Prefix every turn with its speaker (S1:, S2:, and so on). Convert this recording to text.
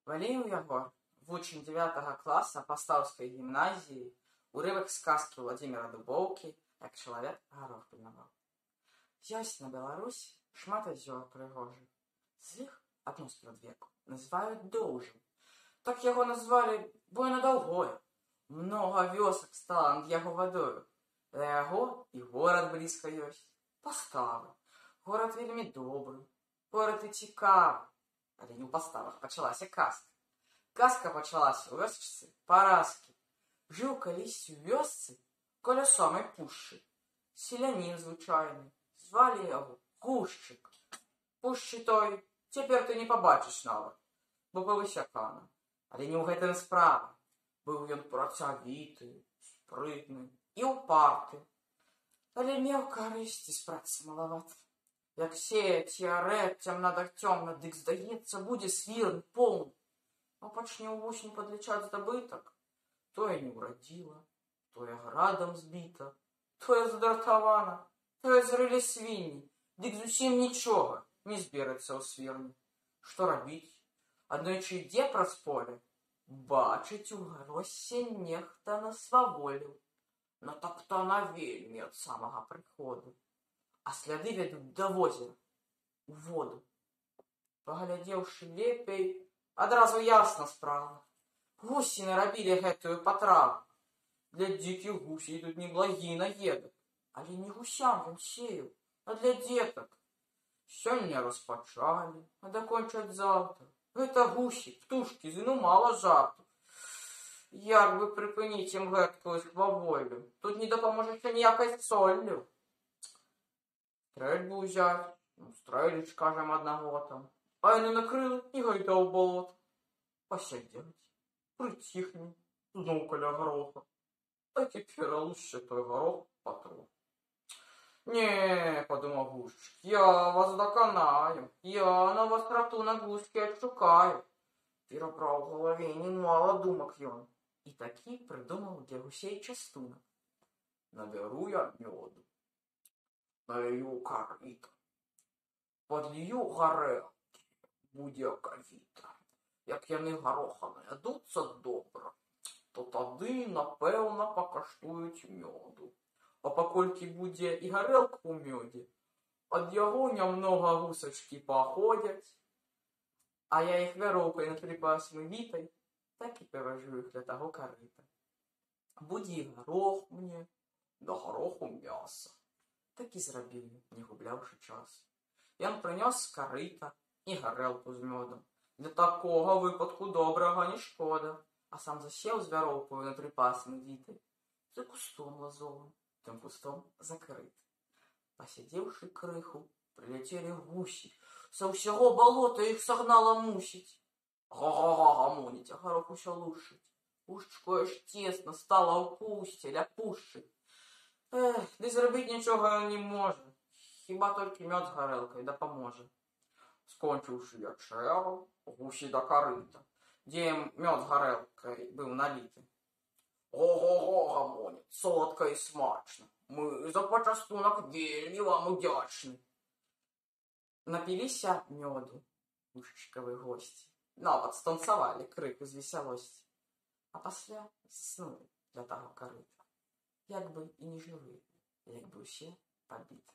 S1: Валію яго вучень 9 класа Пастаўскай гімназіі, урывак сказкі Владзіміра Дубоўкі, як чалавек гарох пільнаваў. Ёсць на Беларусі шмат азёр прыгожых. З іх адно спрадвеку называюць Доўжым. Так яго назвалі, бо яно даўгое. Многа вёсак стала над яго вадою. Да яго і горад блізка ёсць. Паставы. Горад вельмі добры. Горад і цікавы. Але не ў паставах пачалася казка. Казка пачалася ў вёсачцы Параскі. Жыў калісьці ў вёсцы каля самай пушчы. Селянін звычайны. Звалі яго Гушчык. Пушчы той цяпер ты не пабачыш нават, бо павысякана. Але не ў гэтым справа. Быў ён працавіты, спрытны і ўпарты. Але меў карысці з працы малавата. Як сеяць і арэць цямна, дык, здаецца, будзе свірн поўны. А пачне ўвосень падлічаць здабытак. Тое не ўрадзіла, тое градам збіта, тое задратавана, тое зрылі свінні, дык зусім нічога не зберацца ў свірні. Што рабіць? Аднойчы ідзе праз поле, бачыць, у гаросе нехта насваволіў. Натаптана вельмі ад самага прыходу. А сляды вядуць да возера, у воду. Паглядзеўшы лепей, адразу ясна справа. Гусі нарабілі гэтую патраву. Для дзікіх гусей тут неблагі наедак. Але не гусям ён сеяў, а для дзетак. Сёння распачалі, а дакончаць заўтра. Гэта гусі, птушкі, зіну мала жарту. Як бы прыпыніць ім гэткую сваволю? Тут не дапаможаце ніякай соллю. Стрэльбу ўзяць, стрэліць, кажам, аднаго там. А яны накрыла і гайда ў болот. Пасядзець, прыціхне, зноў каля гроха. Так і пералушча той горох патру. Не, падумаў Гушчык, я вас даканаю. Я на вас ратунак гускі адшукаю. Перабраў у галаве немала думак ён. І такі прыдумаў для гусей частунак. Набяру я мёду. Налью карыта. Подлью гарэлкі. Будзе кавіта. Як яны гароха наядуцца добра, то тады, напэўна, пакаштуюць мёду. А паколькі будзе і гарэлка ў мёдзе, ад яго нямнога гусачкі паходзяць, а я іх вяроўкай на припасмы вітай, так і перажу іх для таго карыта. Будзе і гарох мне, да гароху мяса. Так і зрабіў, не губляўшы час. Ён прынёс карыта і гарэлку з мёдам. Для такога выпадку добрага не шкода, а сам засеў з вяроўкаю на припасмы вітай. За кустом лазовым, тым кустом закрыт. Пасядзеўшы крыху, прыляцелі гусі. Са ўсяго балота іх сагнала мусіць. Га-га-га гамоніць, а гарох усё лушыць. Гушчыку аж цесна стала ў кусце ля пушчы. Ды зрабіць нічога не можа. Хіба толькі мёд з гарэлкай дапаможа. Скончыўшы вячэру, гусі да карыта, дзе мёд з гарэлкай быў наліты. Го-го-го гамоніць, солодка і смачна. Мы за пачастунак вельмі вам удзячны. Напіліся мёду гушчыкавы госці. Нават станцавалі крыку з весялосці. А пасля заснулі для таго карыта. Як бы і не жывыя, як бы ўсе пабіты.